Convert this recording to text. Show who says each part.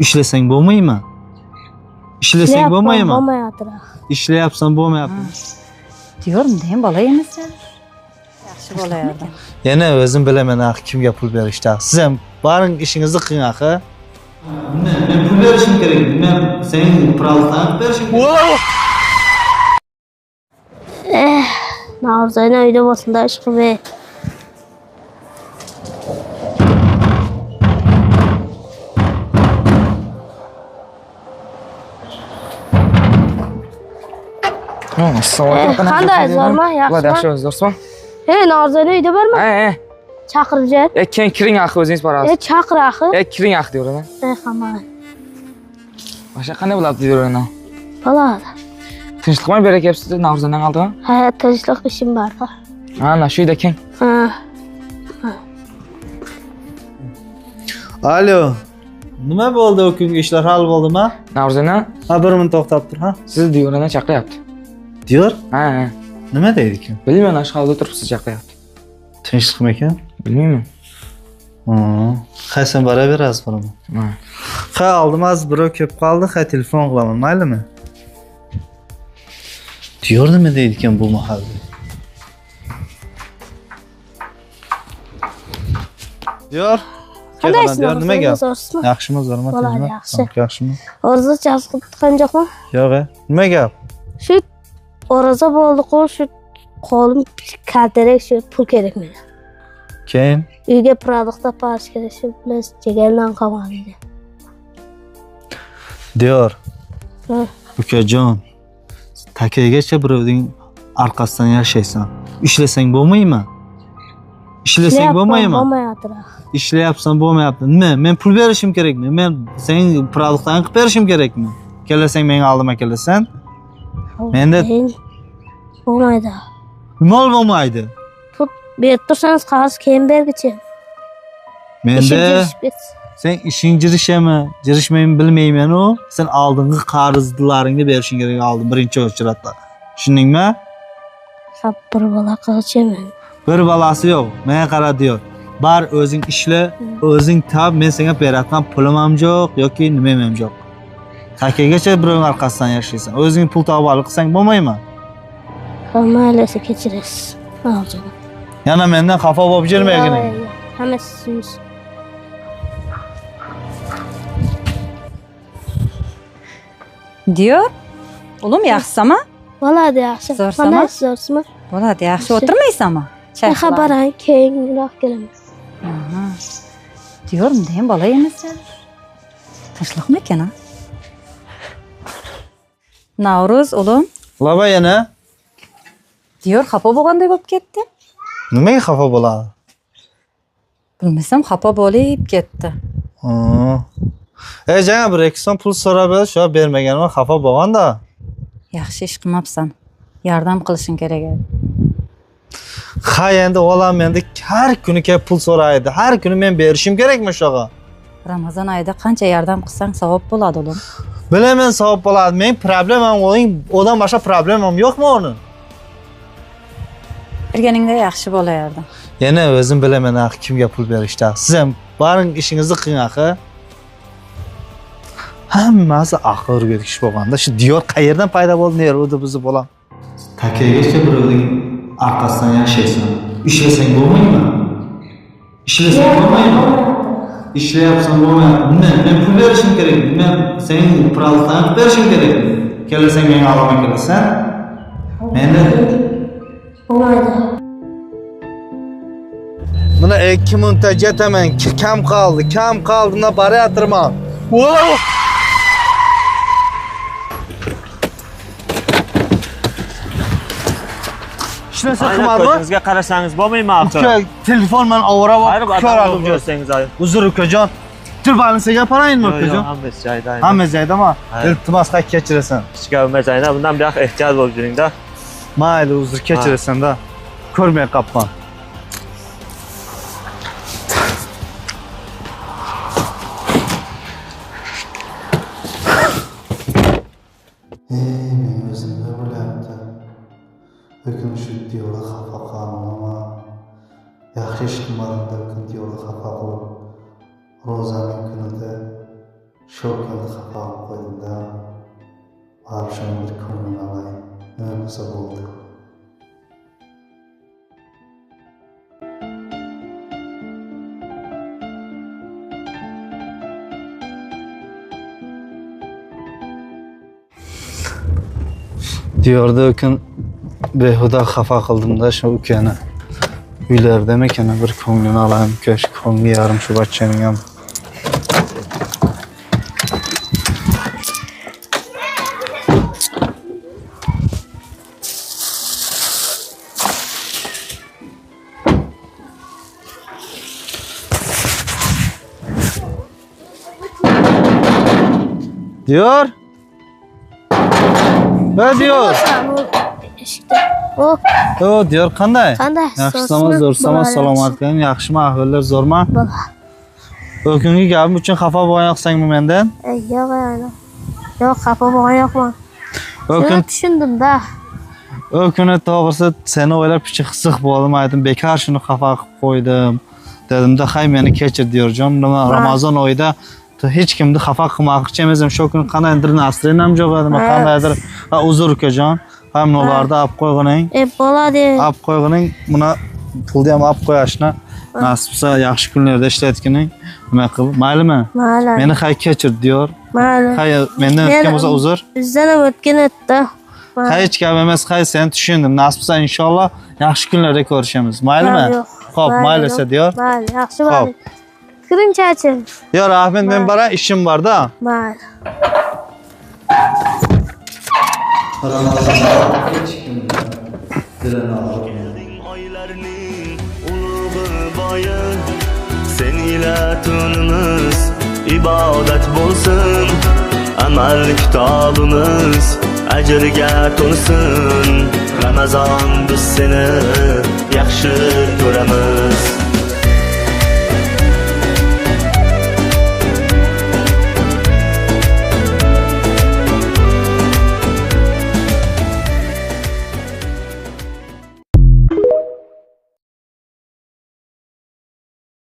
Speaker 1: ishlasang bo'lmaymi? Ishlasang bo'lmaymi?
Speaker 2: Bo'lmayapti.
Speaker 1: Ishlayapsan bo'lmayapti.
Speaker 3: Diyorum deyim bola emisi. Yaxshi bo'lardi.
Speaker 1: Yana o'zim bilaman kimga pul berishdi. Siz ham baring ishingizni qiling axir. Men pul berishim kerak. Men sening pravdan berishim kerak.
Speaker 2: Navzani uyda bo'lsinda ish qilib. Qanday zo'rmi?
Speaker 4: Yaxshi, zo'rmi?
Speaker 2: Navzani uyda bormi? Chaqirib jar.
Speaker 4: Keyin kiring axir o'zingiz borasiz.
Speaker 2: Chaqir axir.
Speaker 4: Kiring axir deyveraman.
Speaker 2: Hamma.
Speaker 4: Boshqa qanday bo'ladi deyveraman.
Speaker 2: Bo'ladi.
Speaker 4: Tinchlikmi beryapsiz Navro'zdan oldin?
Speaker 2: Ha, tinchlik ishim bor.
Speaker 4: Ana shu yerda keng.
Speaker 1: Alo. Nima bo'ldi o kungi ishlar hal bo'ldimi?
Speaker 4: Navro'zdan?
Speaker 1: Ha, bir minut to'xtab tur, ha.
Speaker 4: Siz deyveraman chaqiryapti.
Speaker 1: Diyor?
Speaker 4: Ha.
Speaker 1: Nima deydi ekan?
Speaker 4: Bilmayman, shu holda turibsiz chaqiryapti.
Speaker 1: Tinchlikmi ekan?
Speaker 4: Bilmayman.
Speaker 1: Qaysan boraverasiz bilaman. Ha, oldimaz birov kelib qoldi, ha telefon qilaman, maylimi? Diyor nima deydi ekan bu mahalla? Diyor.
Speaker 2: Qandaysiz?
Speaker 1: Nima gap? Yaxshimi, zo'rmi?
Speaker 2: Bo'ladi, yaxshi.
Speaker 1: Yaxshimi?
Speaker 2: O'rza chaqib qanjoqmi?
Speaker 1: Yo'q, nima gap?
Speaker 2: Shu o'rza bo'ldi-ku, shu qo'lim kaltarak shu pul kerak menga.
Speaker 1: Keyin
Speaker 2: Uyga produkt toparish kerak, shu pulni chegardan qolmadi.
Speaker 1: Diyor. Ukajon. Takaygacha birovning orqasidan yashaysan. Ishlasang bo'lmaymi? Ishlasang bo'lmaymi?
Speaker 2: Bo'lmayapti.
Speaker 1: Ishlayapsan bo'lmayapti. Nima? Men pul berishim kerakmi? Men sening produktlarni qilib berishim kerakmi? Kelasang menga oldima kelasan. Menda
Speaker 2: bo'lmaydi.
Speaker 1: Nima bo'lmaydi?
Speaker 2: Pul berib tursangiz qarz keyin bergichi.
Speaker 1: Menda sen ishing jirishmaymi bilmayman u. Sen oldingi qarzlaringni berishing kerak oldin birinchi o'chratda. Tushundingmi?
Speaker 2: Bir bola qilchiman.
Speaker 1: Bir balasi yo'q. Menga qara diyor. Bar o'zing ishla, o'zing tab, men senga berayotgan pulim ham yo'q yoki nimam ham yo'q. Takaygacha birovning orqasidan yashaysan. O'zing pul topib olib qilsang bo'lmaymi?
Speaker 2: Mayli, kechirasiz.
Speaker 1: Yana mendan xafa bo'lib jirmagin.
Speaker 2: Hammasi siz.
Speaker 3: Diyor. Oğlum yaxshisanmi?
Speaker 2: Bo'ladi, yaxshi. Zo'rsizmi?
Speaker 3: Bo'ladi, yaxshi o'tirmaysanmi?
Speaker 2: Xabaran keyinroq kelamiz.
Speaker 3: Diyorum deyim bola emisi. Tinchlikmi ekan ha? Navruz o'g'lim.
Speaker 1: Laba yana.
Speaker 3: Diyor xafa bo'lganday bo'lib ketdi.
Speaker 1: Nimaga xafa bo'ladi?
Speaker 3: Bilmasam xafa bo'lib ketdi.
Speaker 1: Jana bir ekson pul so'rab shu bermaganman xafa bo'lganda.
Speaker 3: Yaxshi ish qilmabsan. Yordam qilishing kerak edi.
Speaker 1: Ha, endi olam endi har kuni kelib pul so'raydi. Har kuni men berishim kerakmi shunga?
Speaker 3: Ramazon oyida qancha yordam qilsang savob bo'ladi o'g'lim.
Speaker 1: Bilaman savob bo'ladi. Men problemam o'ning, odam boshqa problemam yo'qmi uni?
Speaker 3: Berganingda yaxshi bo'lardi.
Speaker 1: Yana o'zim bilaman kimga pul berishdi. Siz ham baring ishingizni qiling axir. Hammasi aql o'rgatish bo'lganda, shu diyor qayerdan paydo bo'ldi, nerda bizni bolam? Takaygacha birovning orqasidan yashaysan. Ishlasang bo'lmaymi? Ishlasang bo'lmaymi? Ishlayapsan bo'lmayapti. Men pul berishim kerak. Men sening produktlarni berishim kerak. Kelasang menga olma kelasan. Menda
Speaker 2: bo'lmaydi.
Speaker 1: Mana 2 minutga jetaman. Kam qoldi. Mana borayotirman. Ishlasa qilmadimi?
Speaker 5: O'zingizga qarasangiz bo'lmaymi axir?
Speaker 1: Telefon men ovora bo'lib ko'radim
Speaker 5: ko'rsangiz ay.
Speaker 1: Uzr ukajon. Turbanisiga paraymi ukajon?
Speaker 5: Hammasi joyida.
Speaker 1: Hammasi joyidami? Iltimos kechirasan.
Speaker 5: Hech bo'lmasayna, bundan buyoq ehtiyot bo'lib yuring-da.
Speaker 1: Mayli, uzr kechirasan-da. Ko'rmay qolibman. Men o'zimda bo'lyapti. Lekin shu diyorga xafa qilmaman. Yaxshi ish qilmadim lekin diyorga xafa qilib. Ro'zaning kunida Shu kalda xafa olib qo'ydim-da. Borib shuni bir ko'nglini olay. Nima bo'lsa bo'ldi. Diyorda o kun behuda xafa qildim-da shu ukani. Uylardami ekan, bir ko'nglini olayim, ko'sh ko'ngli yarim shu bachchaning ham. Diyor. Ne diyor?
Speaker 2: Eshikda. O,
Speaker 1: O diyor qanday?
Speaker 2: qanday?
Speaker 1: Yaxshisan, zo'rsan, salomatliging yaxshimi, ahvollar zo'rmi?
Speaker 2: Baba.
Speaker 1: O kungi gapim uchun xafa bo'lmayapsanmi mendan?
Speaker 2: Yo'q, yana. Yo'q, xafa bo'lgan yo'qman.
Speaker 1: O kun
Speaker 2: Shuni tushundim-da.
Speaker 1: o kuni to'g'risi seni o'ylab picha xissiq bo'ldim, aytdim, bekor shuni xafa qilib qo'ydim. Dedim-da, hay meni kechir diyorjon. Ramazon oyida hech kimni xafa qilmoqchi emasman. Shu kun qandaydir nasrin ham yo'q edi, qandaydir uzr ukajon. Ham nolarda olib qo'ygining.
Speaker 2: Bo'ladi.
Speaker 1: Olib qo'ygining, buni pulni ham olib qo'yashni nasibsa yaxshi kunlarda ishlatgining. Nima qilib, maylimi?
Speaker 2: Mayli.
Speaker 1: Meni hay kechir diyor.
Speaker 2: Mayli.
Speaker 1: Hay mendan o'tgan bo'lsa uzr.
Speaker 2: Bizdan ham o'tgan edi.
Speaker 1: Hay hech gap emas, hay seni tushundim. Nasibsa inshaalloh yaxshi kunlarda ko'rishamiz. Maylimi? Xo'p, mayli esa diyor.
Speaker 2: Mayli, yaxshi bo'ling. Kiring chachim.
Speaker 1: Yo, rahmat, men bora ishim bor-da.
Speaker 2: Mayli.
Speaker 6: Oylarning ulug'i boyi sen ila tunimiz ibodat bo'lsin, amal kitobimiz ajrga to'lsin. Ramazon biz seni yaxshi ko'ramiz.